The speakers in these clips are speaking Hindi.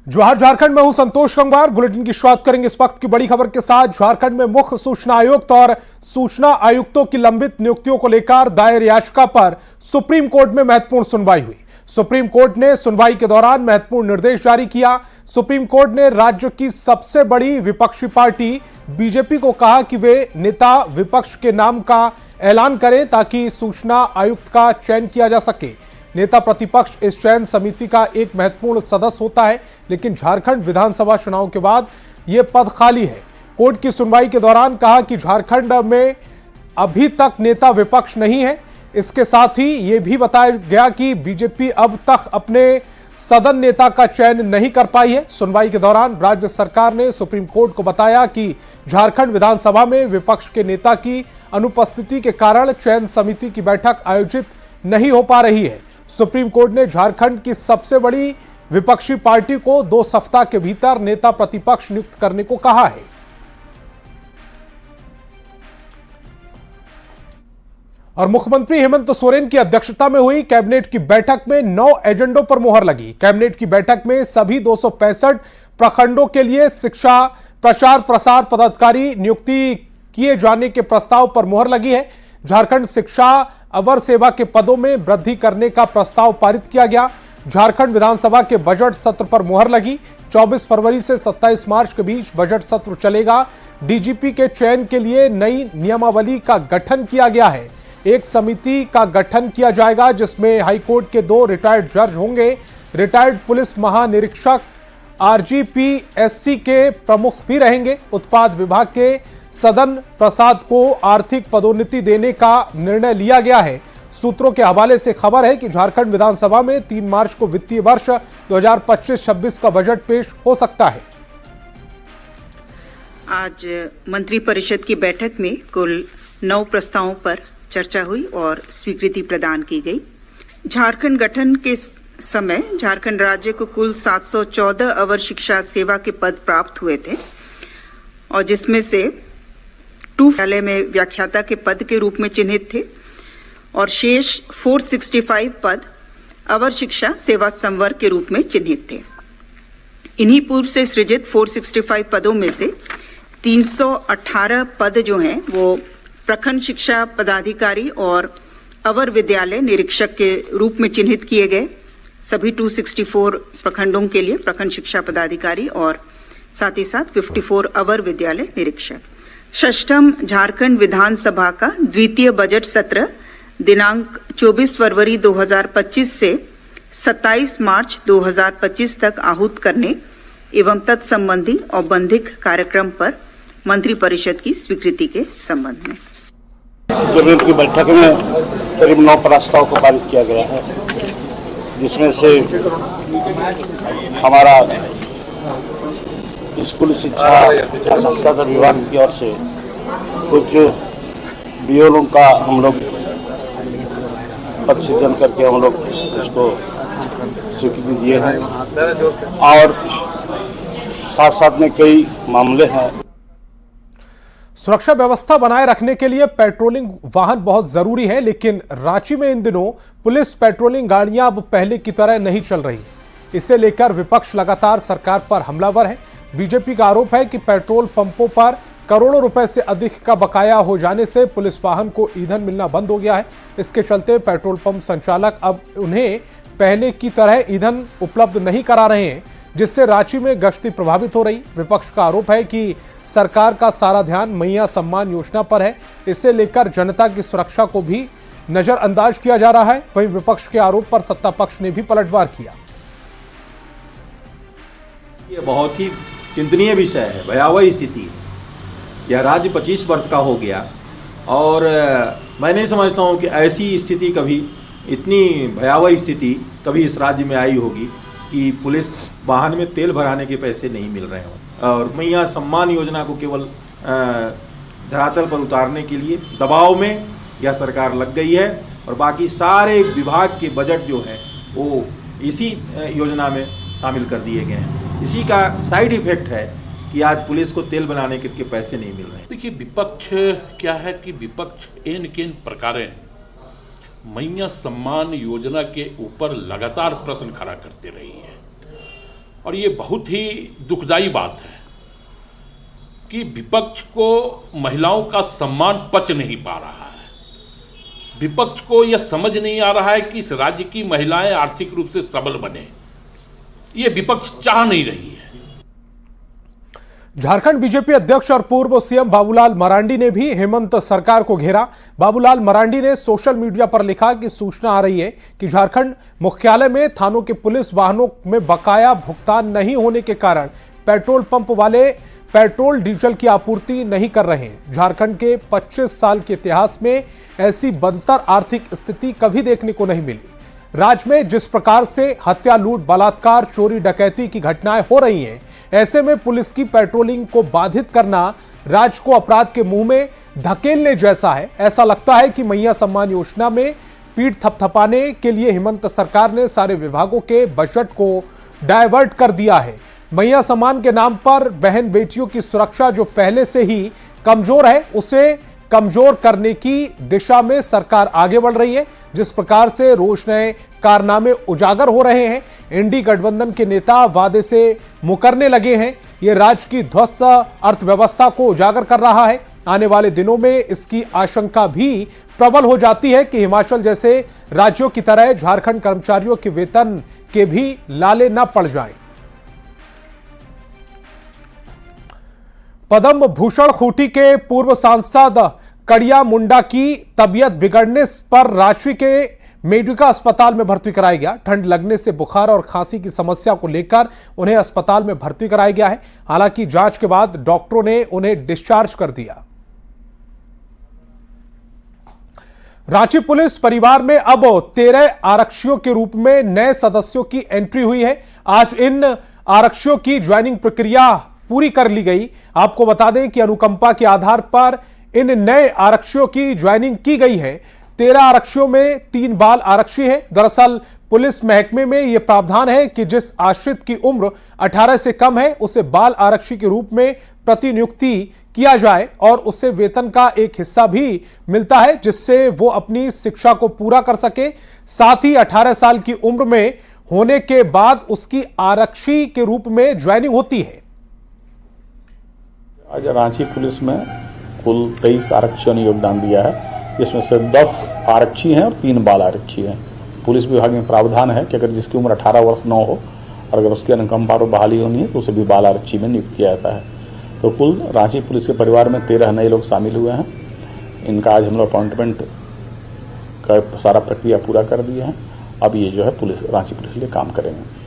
जोहार झारखंड में हूं संतोष गंगवार। बुलेटिन की शुरुआत करेंगे इस वक्त की बड़ी खबर के साथ। झारखंड में मुख्य सूचना आयुक्त और सूचना आयुक्तों की लंबित नियुक्तियों को लेकर दायर याचिका पर सुप्रीम कोर्ट में महत्वपूर्ण सुनवाई हुई। सुप्रीम कोर्ट ने सुनवाई के दौरान महत्वपूर्ण निर्देश जारी किया। सुप्रीम कोर्ट ने राज्य की सबसे बड़ी विपक्षी पार्टी बीजेपी को कहा कि वे नेता विपक्ष के नाम का ऐलान करें ताकि सूचना आयुक्त का चयन किया जा सके। नेता प्रतिपक्ष इस चयन समिति का एक महत्वपूर्ण सदस्य होता है, लेकिन झारखंड विधानसभा चुनाव के बाद यह पद खाली है। कोर्ट की सुनवाई के दौरान कहा कि झारखंड में अभी तक नेता विपक्ष नहीं है। इसके साथ ही यह भी बताया गया कि बीजेपी अब तक अपने सदन नेता का चयन नहीं कर पाई है। सुनवाई के दौरान राज्य सरकार ने सुप्रीम कोर्ट को बताया कि झारखंड विधानसभा में विपक्ष के नेता की अनुपस्थिति के कारण चयन समिति की बैठक आयोजित नहीं हो पा रही है। सुप्रीम कोर्ट ने झारखंड की सबसे बड़ी विपक्षी पार्टी को 2 सप्ताह के भीतर नेता प्रतिपक्ष नियुक्त करने को कहा है। और मुख्यमंत्री हेमंत सोरेन की अध्यक्षता में हुई कैबिनेट की बैठक में 9 एजेंडों पर मुहर लगी। कैबिनेट की बैठक में सभी 265 प्रखंडों के लिए शिक्षा प्रचार प्रसार पदाधिकारी नियुक्ति किए जाने के प्रस्ताव पर मुहर लगी है। झारखंड शिक्षा अवर सेवा के पदों में वृद्धि करने का प्रस्ताव पारित किया गया। झारखंड विधानसभा के बजट सत्र पर मुहर लगी। 24 फरवरी से 27 मार्च के बीच बजट सत्र चलेगा। डीजीपी के चयन के लिए नई नियमावली का गठन किया गया है। एक समिति का गठन किया जाएगा जिसमें हाईकोर्ट के 2 रिटायर्ड जज होंगे। रिटायर्ड पुलिस महानिरीक्षक आरजीपीएससी के प्रमुख भी रहेंगे। उत्पाद विभाग के सदन प्रसाद को आर्थिक पदोन्नति देने का निर्णय लिया गया है। सूत्रों के हवाले से खबर है कि झारखंड विधानसभा में 3 मार्च को वित्तीय वर्ष 2025-26 का बजट पेश हो सकता है। आज मंत्रिपरिषद की बैठक में कुल 9 प्रस्तावों पर चर्चा हुई और स्वीकृति प्रदान की गई। झारखंड गठन के समय झारखंड राज्य को कुल 714 अवर शिक्षा सेवा के पद प्राप्त हुए थे और जिसमें से 2 विद्यालय में व्याख्याता के पद के रूप में चिन्हित थे और शेष 465 पद अवर शिक्षा सेवा संवर्ग के रूप में चिन्हित थे। इन्हीं पूर्व से सृजित 465 पदों में से 318 पद जो हैं वो प्रखंड शिक्षा पदाधिकारी और अवर विद्यालय निरीक्षक के रूप में चिन्हित किए गए। सभी 264 प्रखंडों के लिए प्रखंड शिक्षा पदाधिकारी और साथ ही साथ 54 अवर विद्यालय निरीक्षक। षष्ठम झारखंड विधानसभा का द्वितीय बजट सत्र दिनांक 24 फरवरी 2025 से 27 मार्च 2025 तक आहूत करने एवं तत्संबंधी औपबंधिक कार्यक्रम पर मंत्रिपरिषद की स्वीकृति के संबंध में कैबिनेट की बैठक में करीब 9 प्रस्ताव को पारित किया गया है, जिसमें से हमारा स्कूल शिक्षा संस्था विभाग की ओर से कुछ बीओलों का हम लोग पद सृजन करके हम लोग उसको स्वीकृति दिए हैं और साथ साथ में कई मामले हैं। सुरक्षा व्यवस्था बनाए रखने के लिए पेट्रोलिंग वाहन बहुत जरूरी है, लेकिन रांची में इन दिनों पुलिस पेट्रोलिंग गाड़ियां अब पहले की तरह नहीं चल रही। इसे लेकर विपक्ष लगातार सरकार पर हमलावर है। बीजेपी का आरोप है कि पेट्रोल पंपों पर करोड़ों रुपए से अधिक का बकाया हो जाने से पुलिस वाहन को ईंधन मिलना बंद हो गया है। इसके चलते पेट्रोल पंप संचालक अब उन्हें पहले की तरह ईंधन उपलब्ध नहीं करा रहे हैं, जिससे रांची में गश्ती प्रभावित हो रही। विपक्ष का आरोप है कि सरकार का सारा ध्यान मैया सम्मान योजना पर है। इसे लेकर जनता की सुरक्षा को भी नजरअंदाज किया जा रहा है। वहीं विपक्ष के आरोप पर सत्ता पक्ष ने भी पलटवार किया। ये बहुत ही चिंतनीय विषय है, भयावह स्थिति है। यह राज्य 25 वर्ष का हो गया और मैं नहीं समझता हूँ कि ऐसी स्थिति कभी, इतनी भयावह स्थिति कभी इस राज्य में आई होगी कि पुलिस वाहन में तेल भराने के पैसे नहीं मिल रहे हों और मैया सम्मान योजना को केवल धरातल पर उतारने के लिए दबाव में यह सरकार लग गई है और बाकी सारे विभाग के बजट जो है वो इसी योजना में शामिल कर दिए गए हैं। इसी का साइड इफेक्ट है कि आज पुलिस को तेल बनाने के पैसे नहीं मिल रहे। देखिए, विपक्ष क्या है कि विपक्ष एन केन प्रकारेण मैया सम्मान योजना के ऊपर लगातार प्रश्न खड़ा करते रही है और ये बहुत ही दुखदाई बात है कि विपक्ष को महिलाओं का सम्मान पच नहीं पा रहा है। विपक्ष को यह समझ नहीं आ रहा है कि इस राज्य की महिलाएं आर्थिक रूप से सबल बने। ये विपक्ष चाह नहीं रही है। झारखंड बीजेपी अध्यक्ष और पूर्व सीएम बाबूलाल मरांडी ने भी हेमंत सरकार को घेरा। बाबूलाल मरांडी ने सोशल मीडिया पर लिखा कि सूचना आ रही है कि झारखंड मुख्यालय में थानों के पुलिस वाहनों में बकाया भुगतान नहीं होने के कारण पेट्रोल पंप वाले पेट्रोल डीजल की आपूर्ति नहीं कर रहे हैं। झारखंड के 25 साल के इतिहास में ऐसी बदतर आर्थिक स्थिति कभी देखने को नहीं मिली। राज्य में जिस प्रकार से हत्या, लूट, बलात्कार, चोरी, डकैती की घटनाएं हो रही हैं, ऐसे में पुलिस की पेट्रोलिंग को बाधित करना राज्य को अपराध के मुंह में धकेलने जैसा है। ऐसा लगता है कि मैया सम्मान योजना में पीठ थपथपाने के लिए हेमंत सरकार ने सारे विभागों के बजट को डायवर्ट कर दिया है। मैया सम्मान के नाम पर बहन बेटियों की सुरक्षा जो पहले से ही कमजोर है, उसे कमजोर करने की दिशा में सरकार आगे बढ़ रही है। जिस प्रकार से रोज नए कारनामे उजागर हो रहे हैं, एनडीए गठबंधन के नेता वादे से मुकरने लगे हैं, यह राज्य की ध्वस्त अर्थव्यवस्था को उजागर कर रहा है। आने वाले दिनों में इसकी आशंका भी प्रबल हो जाती है कि हिमाचल जैसे राज्यों की तरह झारखंड कर्मचारियों के वेतन के भी लाले न पड़ जाएं। पद्म भूषण खूंटी के पूर्व सांसद कड़िया मुंडा की तबीयत बिगड़ने पर रांची के मेडिका अस्पताल में भर्ती कराया गया। ठंड लगने से बुखार और खांसी की समस्या को लेकर उन्हें अस्पताल में भर्ती कराया गया है। हालांकि जांच के बाद डॉक्टरों ने उन्हें डिस्चार्ज कर दिया। रांची पुलिस परिवार में अब 13 आरक्षियों के रूप में नए सदस्यों की एंट्री हुई है। आज इन आरक्षियों की ज्वाइनिंग प्रक्रिया पूरी कर ली गई। आपको बता दें कि अनुकंपा के आधार पर इन नए आरक्षियों की ज्वाइनिंग की गई है। 13 आरक्षियों में 3 बाल आरक्षी हैं। दरअसल पुलिस महकमे में यह प्रावधान है कि जिस आश्रित की उम्र 18 से कम है, उसे बाल आरक्षी के रूप में प्रतिनियुक्ति किया जाए और उससे वेतन का एक हिस्सा भी मिलता है, जिससे वो अपनी शिक्षा को पूरा कर सके। साथ ही 18 साल की उम्र में होने के बाद उसकी आरक्षी के रूप में ज्वाइनिंग होती है। आज रांची पुलिस में कुल 23 आरक्षियों ने योगदान दिया है, जिसमें से 10 आरक्षी हैं और 3 बाल आरक्षी हैं। पुलिस विभाग में प्रावधान है कि अगर जिसकी उम्र 18 वर्ष न हो और अगर उसकी अनुकंपा और बहाली होनी है तो उसे भी बाल आरक्षी में नियुक्त किया जाता है। तो कुल रांची पुलिस के परिवार में 13 नए लोग शामिल हुए हैं। इनका आज हम लोग अपॉइंटमेंट का सारा प्रक्रिया पूरा कर दिए हैं। अब ये जो है पुलिस रांची पुलिस के लिए काम करेंगे।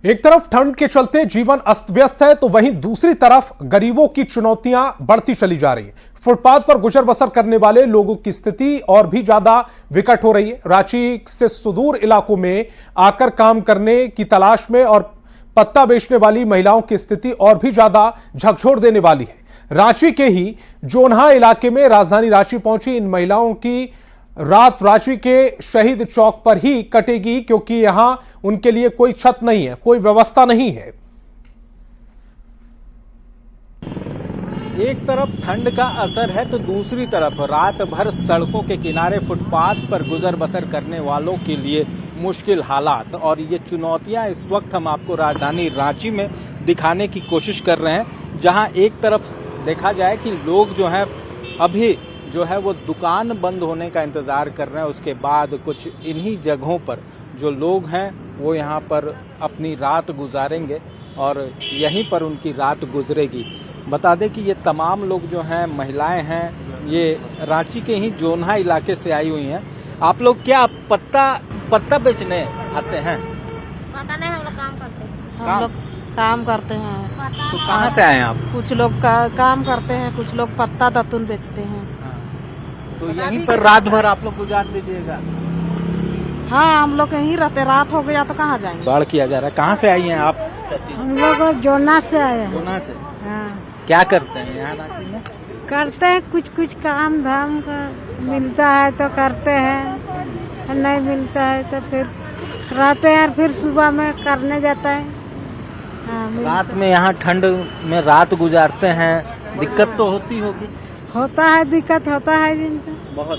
एक तरफ ठंड के चलते जीवन अस्त व्यस्त है, तो वहीं दूसरी तरफ गरीबों की चुनौतियां बढ़ती चली जा रही है। फुटपाथ पर गुजर बसर करने वाले लोगों की स्थिति और भी ज्यादा विकट हो रही है। रांची से सुदूर इलाकों में आकर काम करने की तलाश में और पत्ता बेचने वाली महिलाओं की स्थिति और भी ज्यादा झकझोर देने वाली है। रांची के ही जोन्हा इलाके में राजधानी रांची पहुंची इन महिलाओं की रात रांची के शहीद चौक पर ही कटेगी, क्योंकि यहां उनके लिए कोई छत नहीं है, कोई व्यवस्था नहीं है। एक तरफ ठंड का असर है तो दूसरी तरफ रात भर सड़कों के किनारे फुटपाथ पर गुजर बसर करने वालों के लिए मुश्किल हालात। और ये चुनौतियां इस वक्त हम आपको राजधानी रांची में दिखाने की कोशिश कर रहे हैं, जहां एक तरफ देखा जाए कि लोग जो हैं अभी जो है वो दुकान बंद होने का इंतज़ार कर रहे हैं। उसके बाद कुछ इन्हीं जगहों पर जो लोग हैं वो यहाँ पर अपनी रात गुजारेंगे और यहीं पर उनकी रात गुजरेगी। बता दें कि ये तमाम लोग जो हैं महिलाएं हैं, ये रांची के ही जोन्हा इलाके से आई हुई हैं। आप लोग क्या पत्ता बेचने आते हैं? पता नहीं, हम लोग काम करते हैं। हम लोग काम करते हैं। तो कहाँ से आए हैं आप? कुछ लोग काम करते हैं, कुछ लोग पत्ता दतून बेचते हैं। तो यहीं पर रात भर आप लोग गुजार दीजिएगा? हाँ, हम लोग यहीं रहते। रात हो गया तो कहाँ जाएंगे? बाढ़ किया जा रहा है। कहाँ से आई हैं आप? हम लोग जोना से आए हैं। जोना से? हाँ। क्या करते हैं यहाँ रांची में? करते हैं कुछ काम धाम का, मिलता है तो करते हैं, नहीं मिलता है तो फिर रहते हैं और फिर सुबह में करने जाता है। हाँ, रात में यहाँ ठंड में रात गुजारते हैं, दिक्कत तो होती होगी? होता है, दिक्कत होता है दिन का बहुत।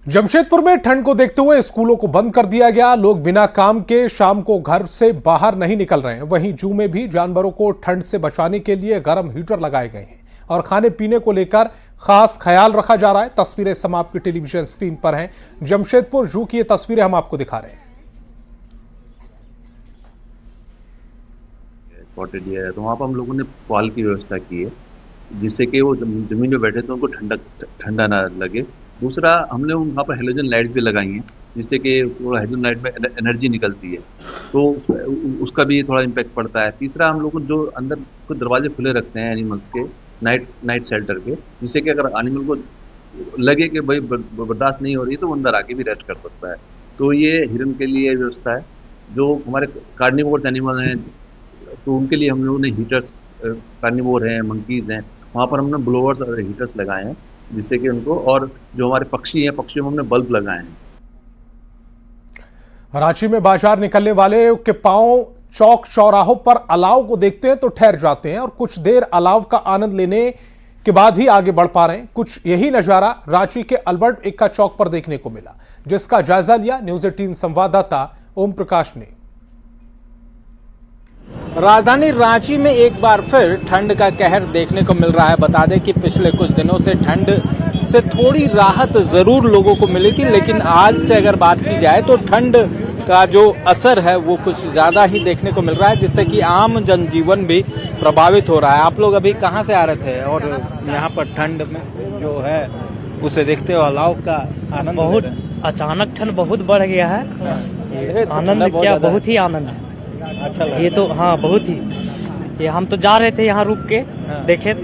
जमशेदपुर में ठंड को देखते हुए स्कूलों को बंद कर दिया गया। लोग बिना काम के शाम को घर से बाहर नहीं निकल रहे हैं। वहीं जू में भी जानवरों को ठंड से बचाने के लिए गर्म हीटर लगाए गए हैं और खाने पीने को लेकर खास ख्याल रखा जा रहा है। तस्वीरें सम आपकी टेलीविजन स्क्रीन पर हैं। जमशेदपुर जू की ये तस्वीरें हम आपको दिखा रहे हैं। स्पॉटेड एरिया है तो वहाँ पर हम लोगों ने पाल की व्यवस्था की है, जिससे कि वो जमीन में बैठे तो उनको ठंडा ना लगे। दूसरा, हमने वहाँ पर हेलोजन लाइट्स भी लगाई हैं, जिससे कि हेलोजन लाइट में एनर्जी निकलती है, तो उसका भी थोड़ा इम्पैक्ट पड़ता है। तीसरा, हम लोग जो अंदर कुछ दरवाजे खुले रखते हैं एनिमल्स के नाइट शेल्टर के, जिससे कि अगर एनिमल को लगे कि भाई बर्दाश्त नहीं हो रही तो वो अंदर आके भी रेस्ट कर सकता है। तो ये हिरन के लिए व्यवस्था है। जो हमारे कार्निवोर्स एनिमल हैं तो उनके लिए हम लोगों ने हीटर्स, कार्निवोर हैं, मंकीज़ हैं, वहाँ पर हमने ब्लोअर्स और हीटर्स लगाए हैं, जिससे कि उनको, और जो हमारे पक्षी हैं, पक्षियों में हमने बल्ब लगाए हैं। रांची में बाजार निकलने वाले के पांव चौक चौराहों पर अलाव को देखते हैं तो ठहर जाते हैं और कुछ देर अलाव का आनंद लेने के बाद ही आगे बढ़ पा रहे हैं। कुछ यही नजारा रांची के अल्बर्ट एक्का चौक पर देखने को मिला, जिसका जायजा लिया न्यूज़ 18 संवाददाता ओम प्रकाश ने। राजधानी रांची में एक बार फिर ठंड का कहर देखने को मिल रहा है। बता दें कि पिछले कुछ दिनों से ठंड से थोड़ी राहत जरूर लोगों को मिली थी, लेकिन आज से अगर बात की जाए तो ठंड का जो असर है वो कुछ ज्यादा ही देखने को मिल रहा है, जिससे कि आम जनजीवन भी प्रभावित हो रहा है। आप लोग अभी कहाँ से आ रहे थे और यहाँ पर ठंड में जो है उसे देखते हो अलाव का आनंद? बहुत अचानक ठंड बहुत बढ़ गया है। आनंद क्या, बहुत ही आनंद है। अच्छा ये तो हाँ, बहुत ही। ये हम तो जा रहे थे यहाँ रुक के देखे,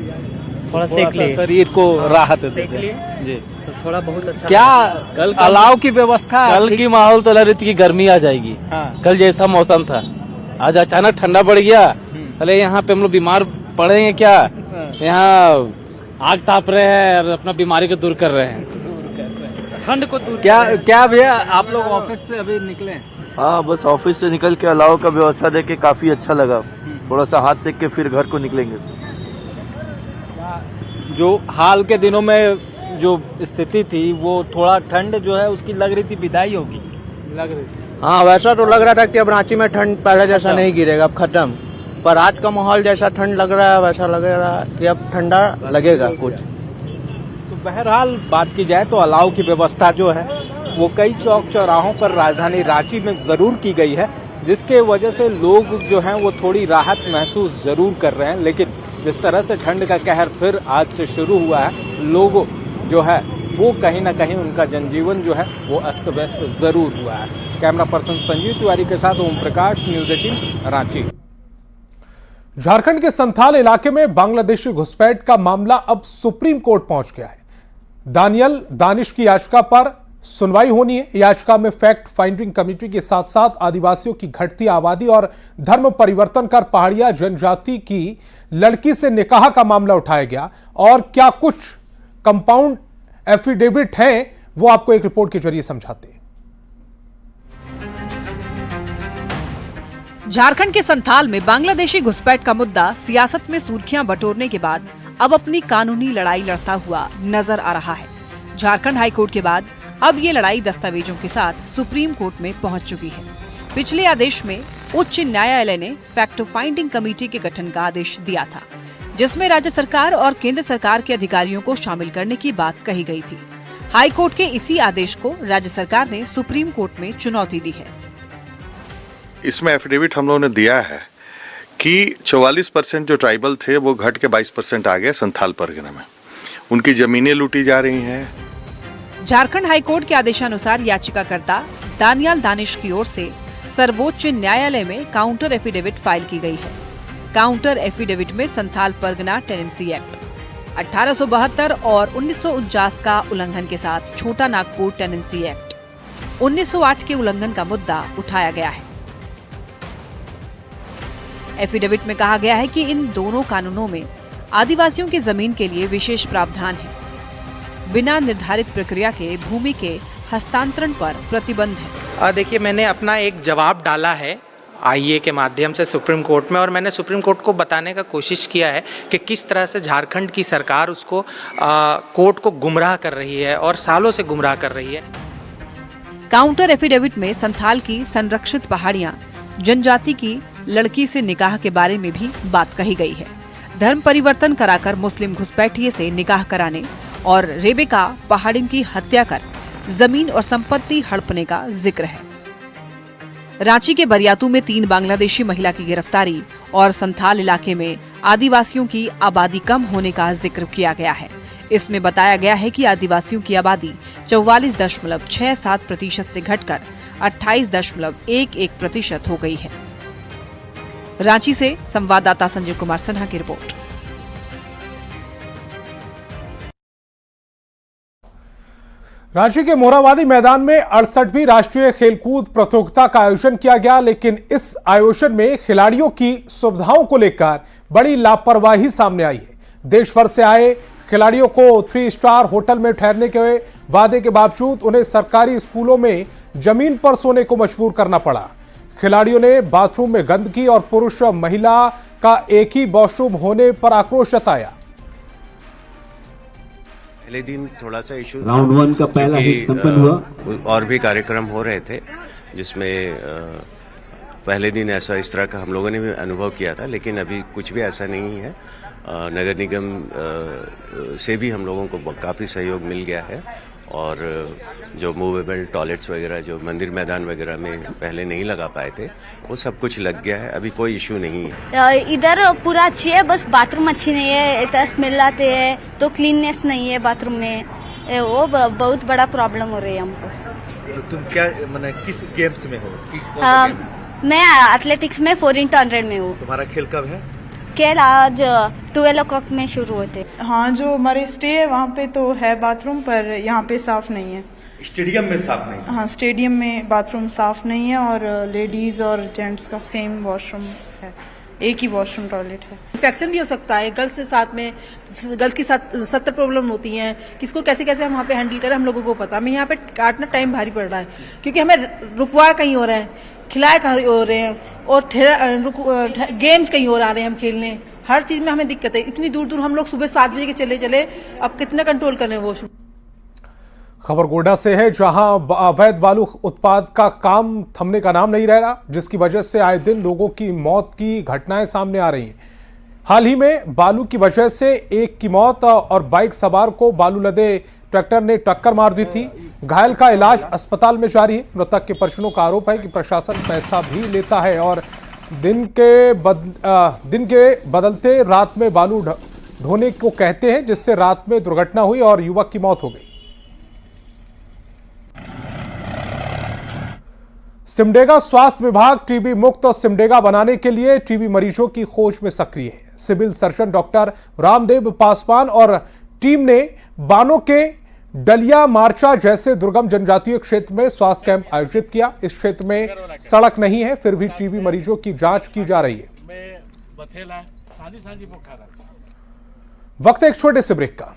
थोड़ा सेक लिए, शरीर को राहत सेक लिए जी, तो थोड़ा बहुत अच्छा। क्या कल अलाव की व्यवस्था? कल की माहौल तो लग रही थी कि गर्मी आ जाएगी। कल जैसा मौसम था, आज अचानक ठंडा बढ़ गया। अरे यहाँ पे हम लोग बीमार पड़ेंगे क्या? यहाँ आग ताप रहे हैं और अपना बीमारी को दूर कर रहे हैं, ठंड को दूर। क्या भैया आप लोग ऑफिस से अभी निकले? हाँ, बस ऑफिस से निकल के अलाव का व्यवस्था देख के काफी अच्छा लगा। थोड़ा सा हाथ सेक के फिर घर को निकलेंगे। जो हाल के दिनों में जो स्थिति थी वो थोड़ा ठंड जो है उसकी लग रही थी विदाई होगी, लग रही थी। हाँ, वैसा तो लग रहा था कि अब रांची में ठंड पहले जैसा नहीं गिरेगा, अब खत्म। पर आज का माहौल जैसा ठंड लग रहा है वैसा लग रहा है कि अब ठंडा लगेगा कुछ। तो बहरहाल बात की जाए तो अलाव की व्यवस्था जो है वो कई चौक चौराहों पर राजधानी रांची में जरूर की गई है, जिसके वजह से लोग जो हैं वो थोड़ी राहत महसूस जरूर कर रहे हैं। लेकिन जिस तरह से ठंड का कहर फिर आज से शुरू हुआ है, लोग जो है वो कहीं ना कहीं उनका जनजीवन जो है वो अस्त व्यस्त जरूर हुआ है। कैमरा पर्सन संजीव तिवारी के साथ ओम प्रकाश, न्यूज़ 18 रांची। झारखंड के संथाल इलाके में बांग्लादेशी घुसपैठ का मामला अब सुप्रीम कोर्ट पहुंच गया है। दानियल दानिश की याचिका पर सुनवाई होनी है। याचिका में फैक्ट फाइंडिंग कमेटी के साथ साथ आदिवासियों की घटती आबादी और धर्म परिवर्तन कर पहाड़िया जनजाति की लड़की से निकाह का मामला उठाया गया और क्या कुछ कंपाउंड एफिडेविट हैं वो आपको एक रिपोर्ट के जरिए समझाते हैं। झारखंड के संथाल में बांग्लादेशी घुसपैठ का मुद्दा सियासत में सुर्खियां बटोरने के बाद अब अपनी कानूनी लड़ाई लड़ता हुआ नजर आ रहा है। झारखंड हाईकोर्ट के बाद अब ये लड़ाई दस्तावेजों के साथ सुप्रीम कोर्ट में पहुंच चुकी है। पिछले आदेश में उच्च न्यायालय ने फैक्ट फाइंडिंग कमेटी के गठन का आदेश दिया था, जिसमें राज्य सरकार और केंद्र सरकार के अधिकारियों को शामिल करने की बात कही गई थी। हाईकोर्ट के इसी आदेश को राज्य सरकार ने सुप्रीम कोर्ट में चुनौती दी है। इसमें एफिडेविट हम लोगों ने दिया है कि 44% जो ट्राइबल थे वो घट के 22% आ गए संथाल परगना में। उनकी जमीनें लूटी जा रही हैं। झारखंड हाईकोर्ट के आदेशानुसार याचिकाकर्ता दानियाल दानिश की ओर से सर्वोच्च न्यायालय में काउंटर एफिडेविट फाइल की गई है। काउंटर एफिडेविट में संथाल परगना टेनेंसी एक्ट 1872 और 1949 का उल्लंघन के साथ छोटा नागपुर टेनेंसी एक्ट 1908 के उल्लंघन का मुद्दा उठाया गया है। एफिडेविट में कहा गया है कि इन दोनों कानूनों में आदिवासियों की जमीन के लिए विशेष प्रावधान है। बिना निर्धारित प्रक्रिया के भूमि के हस्तांतरण पर प्रतिबंध है। देखिए, मैंने अपना एक जवाब डाला है आईए के माध्यम से सुप्रीम कोर्ट में, और मैंने सुप्रीम कोर्ट को बताने का कोशिश किया है कि किस तरह से झारखंड की सरकार उसको कोर्ट को गुमराह कर रही है और सालों से गुमराह कर रही है। काउंटर एफिडेविट में संथाल की संरक्षित पहाड़ियां, जनजाति की लड़की से निकाह के बारे में भी बात कही गई है। धर्म परिवर्तन कराकर मुस्लिम घुसपैठिए से निकाह कराने और रेबेका पहाड़िन की हत्या कर जमीन और संपत्ति हड़पने का जिक्र है। रांची के बरियातू में 3 बांग्लादेशी महिला की गिरफ्तारी और संथाल इलाके में आदिवासियों की आबादी कम होने का जिक्र किया गया है। इसमें बताया गया है कि आदिवासियों की आबादी 44.67% से घटकर 28.11% हो गई है। रांची से संवाददाता संजय कुमार सिन्हा की रिपोर्ट। रांची के मोरहाबादी मैदान में 68वीं राष्ट्रीय खेलकूद प्रतियोगिता का आयोजन किया गया, लेकिन इस आयोजन में खिलाड़ियों की सुविधाओं को लेकर बड़ी लापरवाही सामने आई है। देश भर से आए खिलाड़ियों को 3 स्टार होटल में ठहरने के वादे के बावजूद उन्हें सरकारी स्कूलों में जमीन पर सोने को मजबूर करना पड़ा। खिलाड़ियों ने बाथरूम में गंदगी और पुरुष महिला का एक ही वॉशरूम होने पर आक्रोश जताया। पहले दिन थोड़ा सा इशू राउंड 1 का पहला हिट संपन्न हुआ और भी कार्यक्रम हो रहे थे, जिसमें पहले दिन ऐसा इस तरह का हम लोगों ने भी अनुभव किया था, लेकिन अभी कुछ भी ऐसा नहीं है। नगर निगम से भी हम लोगों को काफ़ी सहयोग मिल गया है और जो मूवेबल टॉयलेट्स वगैरह जो मंदिर मैदान वगैरह में पहले नहीं लगा पाए थे वो सब कुछ लग गया है। अभी कोई इशू नहीं है। इधर पूरा अच्छी है, बस बाथरूम अच्छी नहीं है, इतना स्मेल आते हैं, तो क्लीननेस नहीं है बाथरूम में, वो बहुत बड़ा प्रॉब्लम हो रही है हमको। तुम क्या मतलब किस गेम्स में हो? मैं एथलेटिक्स में 4x100 में हूँ। तुम्हारा खेल कब है? खेल आज 12 o'clock में शुरू होते। हाँ, जो हमारे स्टे है वहाँ पे तो है बाथरूम, पर यहाँ पे साफ नहीं है। स्टेडियम में साफ नहीं है? हाँ, स्टेडियम में बाथरूम साफ नहीं है और लेडीज और जेंट्स का सेम वॉशरूम है, एक ही वॉशरूम टॉयलेट है। इन्फेक्शन भी हो सकता है, गर्ल्स के साथ में, गर्ल्स के साथ 70 प्रॉब्लम होती हैं, किसको कैसे कैसे हम वहाँ पे हैंडल करें हम लोगों को पता। हमें यहाँ पे काटना टाइम भारी पड़ रहा है, क्योंकि हमें रुकवा कहीं हो रहा है, खिलाए कहीं हो रहे हैं और गेम्स कहीं और आ रहे हैं हम खेलने। हर चीज में हमें दिक्कत है। इतनी दूर दूर हम लोग सुबह 7 बजे के चले, अब कितना कंट्रोल करें वो। खबर गोड्डा से है, जहां अवैध बालू उत्पाद का काम थमने का नाम नहीं रह रहा, जिसकी वजह से आए दिन लोगों की मौत की घटनाएं सामने आ रही हैं। हाल ही में बालू की वजह से एक की मौत और बाइक सवार को बालू लदे ट्रैक्टर ने टक्कर मार दी थी। घायल का इलाज अस्पताल में जारी है। मृतक के परिजनों का आरोप है कि प्रशासन पैसा भी लेता है और दिन के बदलते रात में बालू ढोने को कहते हैं, जिससे रात में दुर्घटना हुई और युवक की मौत हो गई। सिमडेगा स्वास्थ्य विभाग टीबी मुक्त सिमडेगा बनाने के लिए टीबी मरीजों की खोज में सक्रिय है। Civil surgeon doctor Ramdev Paswan और टीम ने बानों के डलिया मार्चा जैसे दुर्गम जनजातीय क्षेत्र में स्वास्थ्य कैंप आयोजित किया। इस क्षेत्र में सड़क नहीं है, फिर भी टीबी मरीजों की जांच की जा रही है। वक्त एक छोटे से ब्रेक का।